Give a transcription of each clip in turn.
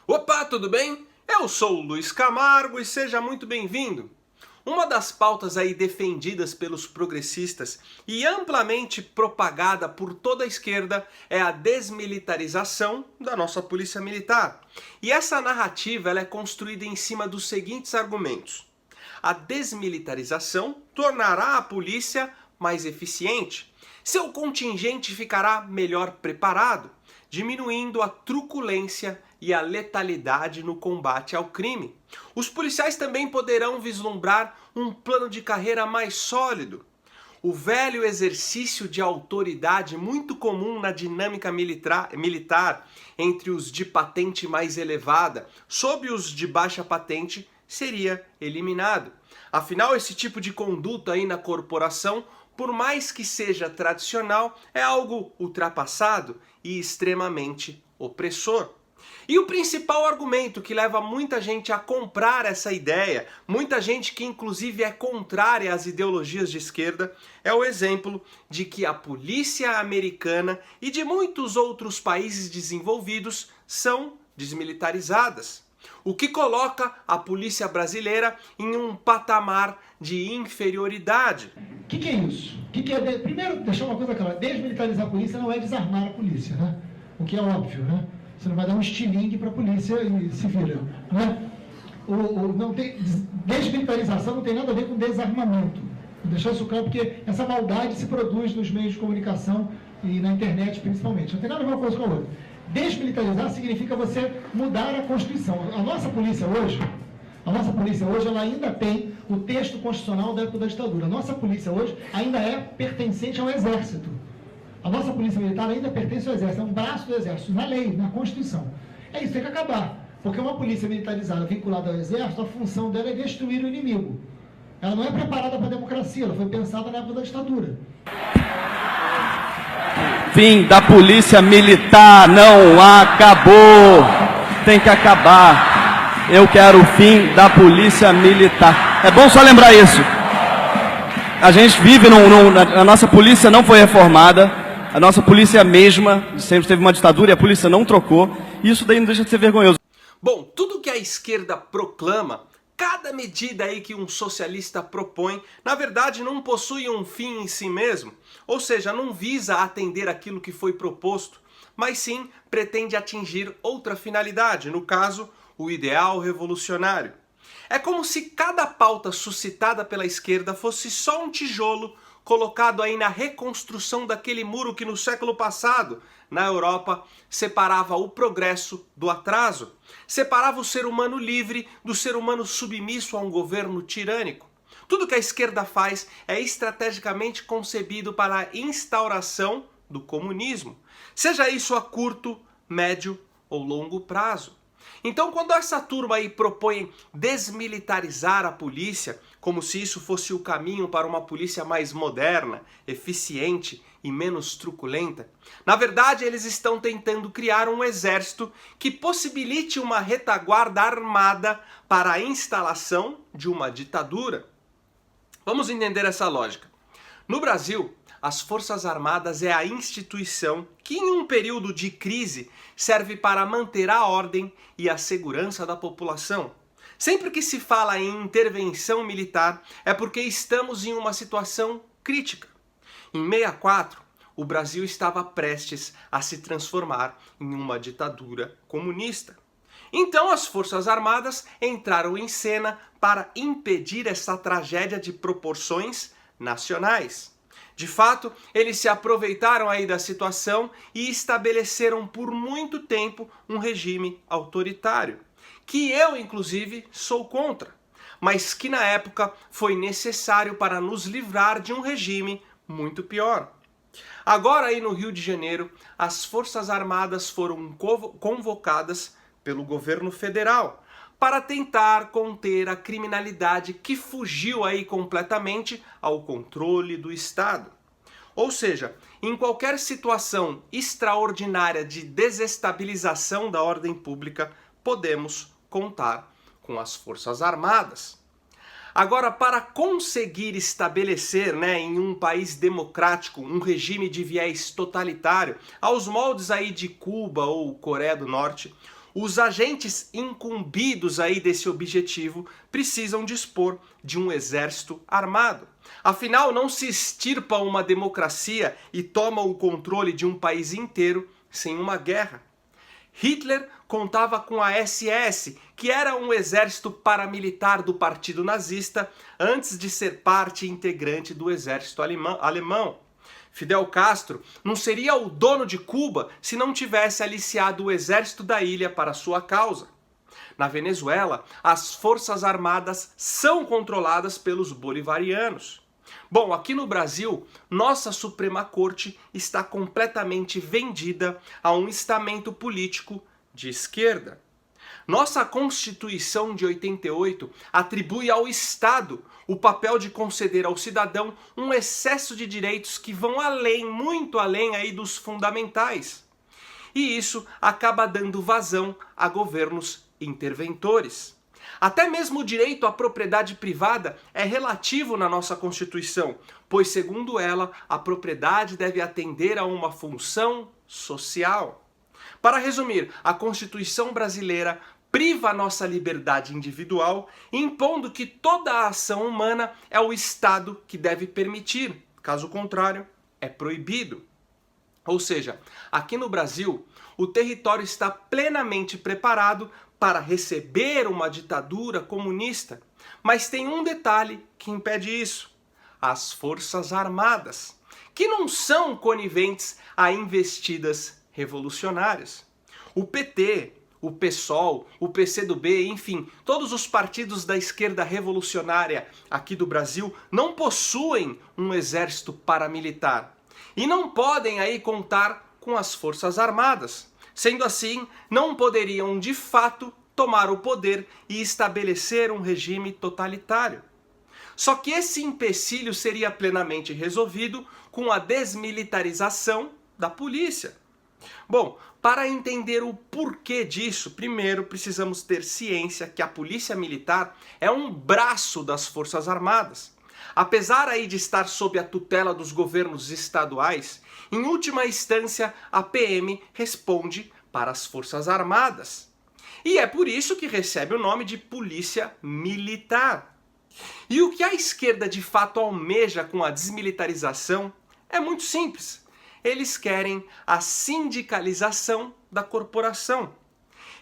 Opa, tudo bem? Eu sou o Luiz Camargo e seja muito bem-vindo. Uma das pautas aí defendidas pelos progressistas e amplamente propagada por toda a esquerda é a desmilitarização da nossa polícia militar. E essa narrativa ela é construída em cima dos seguintes argumentos. A desmilitarização tornará a polícia mais eficiente. Seu contingente ficará melhor preparado, diminuindo a truculência e a letalidade no combate ao crime. Os policiais também poderão vislumbrar um plano de carreira mais sólido. O velho exercício de autoridade muito comum na dinâmica militar entre os de patente mais elevada sob os de baixa patente seria eliminado. Afinal, esse tipo de conduta aí na corporação, por mais que seja tradicional, é algo ultrapassado e extremamente opressor. E o principal argumento que leva muita gente a comprar essa ideia, muita gente que inclusive é contrária às ideologias de esquerda, é o exemplo de que a polícia americana e de muitos outros países desenvolvidos são desmilitarizadas. O que coloca a polícia brasileira em um patamar de inferioridade. O que é isso? Primeiro, deixar uma coisa clara, desmilitarizar a polícia não é desarmar a polícia, né? O que é óbvio, né? Você não vai dar um estilingue para a polícia e se vira, né? Desmilitarização não tem nada a ver com desarmamento. Vou deixar isso claro porque essa maldade se produz nos meios de comunicação e na internet principalmente. Não tem nada a ver uma coisa com a outra. Desmilitarizar significa você mudar a Constituição. A nossa polícia hoje ela ainda tem o texto constitucional da época da ditadura. A nossa polícia hoje ainda é pertencente ao Exército. A nossa polícia militar ainda pertence ao Exército, é um braço do Exército, na lei, na Constituição. É isso, tem que acabar. Porque uma polícia militarizada vinculada ao Exército, a função dela é destruir o inimigo. Ela não é preparada para a democracia, ela foi pensada na época da ditadura. Fim da polícia militar não acabou. Tem que acabar. Eu quero o fim da polícia militar. É bom só lembrar isso. A gente vive a nossa polícia não foi reformada. A nossa polícia é a mesma, sempre teve uma ditadura e a polícia não trocou. E isso daí não deixa de ser vergonhoso. Bom, tudo que a esquerda proclama, cada medida aí que um socialista propõe, na verdade não possui um fim em si mesmo. Ou seja, não visa atender aquilo que foi proposto, mas sim pretende atingir outra finalidade, no caso, o ideal revolucionário. É como se cada pauta suscitada pela esquerda fosse só um tijolo colocado aí na reconstrução daquele muro que no século passado, na Europa, separava o progresso do atraso, separava o ser humano livre do ser humano submisso a um governo tirânico. Tudo que a esquerda faz é estrategicamente concebido para a instauração do comunismo, seja isso a curto, médio ou longo prazo. Então, quando essa turma aí propõe desmilitarizar a polícia, como se isso fosse o caminho para uma polícia mais moderna, eficiente e menos truculenta, na verdade eles estão tentando criar um exército que possibilite uma retaguarda armada para a instalação de uma ditadura. Vamos entender essa lógica. No Brasil, as Forças Armadas é a instituição que, em um período de crise, serve para manter a ordem e a segurança da população. Sempre que se fala em intervenção militar, é porque estamos em uma situação crítica. Em 1964, o Brasil estava prestes a se transformar em uma ditadura comunista. Então as Forças Armadas entraram em cena para impedir essa tragédia de proporções nacionais. De fato, eles se aproveitaram aí da situação e estabeleceram por muito tempo um regime autoritário, que eu, inclusive, sou contra, mas que na época foi necessário para nos livrar de um regime muito pior. Agora aí no Rio de Janeiro, as Forças Armadas foram convocadas pelo governo federal para tentar conter a criminalidade que fugiu aí completamente ao controle do Estado. Ou seja, em qualquer situação extraordinária de desestabilização da ordem pública, podemos contar com as Forças Armadas. Agora, para conseguir estabelecer, em um país democrático, um regime de viés totalitário, aos moldes aí de Cuba ou Coreia do Norte, Os agentes incumbidos aí desse objetivo precisam dispor de um exército armado. Afinal, não se extirpa uma democracia e toma o controle de um país inteiro sem uma guerra. Hitler contava com a SS, que era um exército paramilitar do Partido Nazista antes de ser parte integrante do exército alemão. Fidel Castro não seria o dono de Cuba se não tivesse aliciado o exército da ilha para sua causa. Na Venezuela, as forças armadas são controladas pelos bolivarianos. Bom, aqui no Brasil, nossa Suprema Corte está completamente vendida a um estamento político de esquerda. Nossa Constituição de 88 atribui ao Estado o papel de conceder ao cidadão um excesso de direitos que vão além, muito além aí dos fundamentais. E isso acaba dando vazão a governos interventores. Até mesmo o direito à propriedade privada é relativo na nossa Constituição, pois, segundo ela, a propriedade deve atender a uma função social. Para resumir, a Constituição brasileira priva a nossa liberdade individual, impondo que toda a ação humana é o Estado que deve permitir, caso contrário, é proibido. Ou seja, aqui no Brasil, o território está plenamente preparado para receber uma ditadura comunista, mas tem um detalhe que impede isso: as Forças Armadas, que não são coniventes a investidas revolucionárias. O PT, o PSOL, o PCdoB, enfim, todos os partidos da esquerda revolucionária aqui do Brasil não possuem um exército paramilitar e não podem aí contar com as Forças Armadas. Sendo assim, não poderiam de fato tomar o poder e estabelecer um regime totalitário. Só que esse empecilho seria plenamente resolvido com a desmilitarização da polícia. Bom, para entender o porquê disso, primeiro precisamos ter ciência que a polícia militar é um braço das Forças Armadas. Apesar aí de estar sob a tutela dos governos estaduais, em última instância a PM responde para as Forças Armadas. E é por isso que recebe o nome de Polícia Militar. E o que a esquerda de fato almeja com a desmilitarização é muito simples. Eles querem a sindicalização da corporação.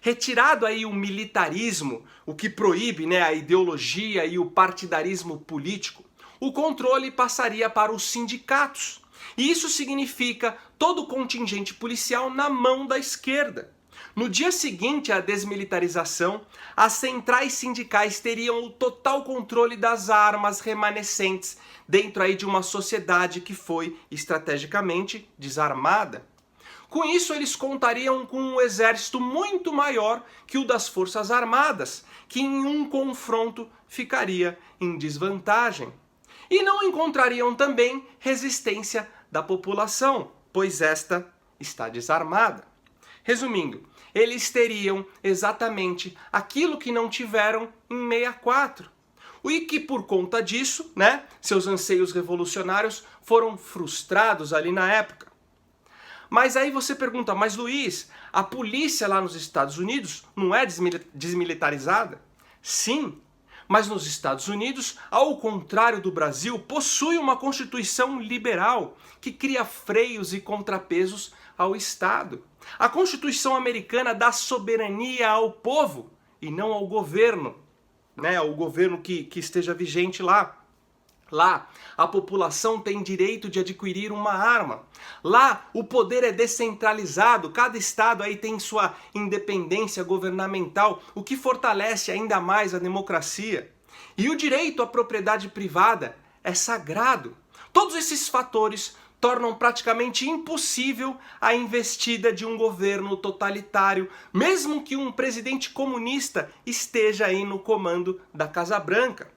Retirado aí o militarismo, o que proíbe, a ideologia e o partidarismo político, o controle passaria para os sindicatos. E isso significa todo o contingente policial na mão da esquerda. No dia seguinte à desmilitarização, as centrais sindicais teriam o total controle das armas remanescentes dentro aí de uma sociedade que foi estrategicamente desarmada. Com isso, eles contariam com um exército muito maior que o das Forças Armadas, que em um confronto ficaria em desvantagem. E não encontrariam também resistência da população, pois esta está desarmada. Resumindo, eles teriam exatamente aquilo que não tiveram em 64. E que por conta disso, seus anseios revolucionários foram frustrados ali na época. Mas aí você pergunta, mas Luiz, a polícia lá nos Estados Unidos não é desmilitarizada? Sim, mas nos Estados Unidos, ao contrário do Brasil, possui uma Constituição liberal que cria freios e contrapesos ao Estado. A Constituição americana dá soberania ao povo e não ao governo, ao governo que esteja vigente lá. Lá, a população tem direito de adquirir uma arma. Lá, o poder é descentralizado, cada estado aí tem sua independência governamental, o que fortalece ainda mais a democracia. E o direito à propriedade privada é sagrado. Todos esses fatores tornam praticamente impossível a investida de um governo totalitário, mesmo que um presidente comunista esteja aí no comando da Casa Branca.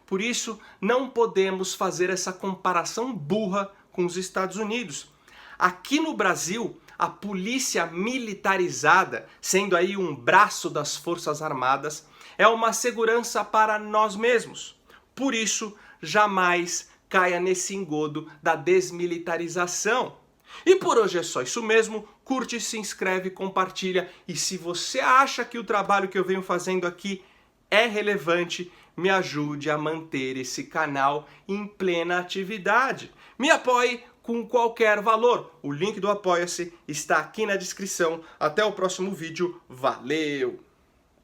Por isso, não podemos fazer essa comparação burra com os Estados Unidos. Aqui no Brasil, a polícia militarizada, sendo aí um braço das Forças Armadas, é uma segurança para nós mesmos. Por isso, jamais caia nesse engodo da desmilitarização. E por hoje é só isso mesmo. Curte, se inscreve, compartilha. E se você acha que o trabalho que eu venho fazendo aqui é relevante, me ajude a manter esse canal em plena atividade. Me apoie com qualquer valor. O link do Apoia-se está aqui na descrição. Até o próximo vídeo. Valeu!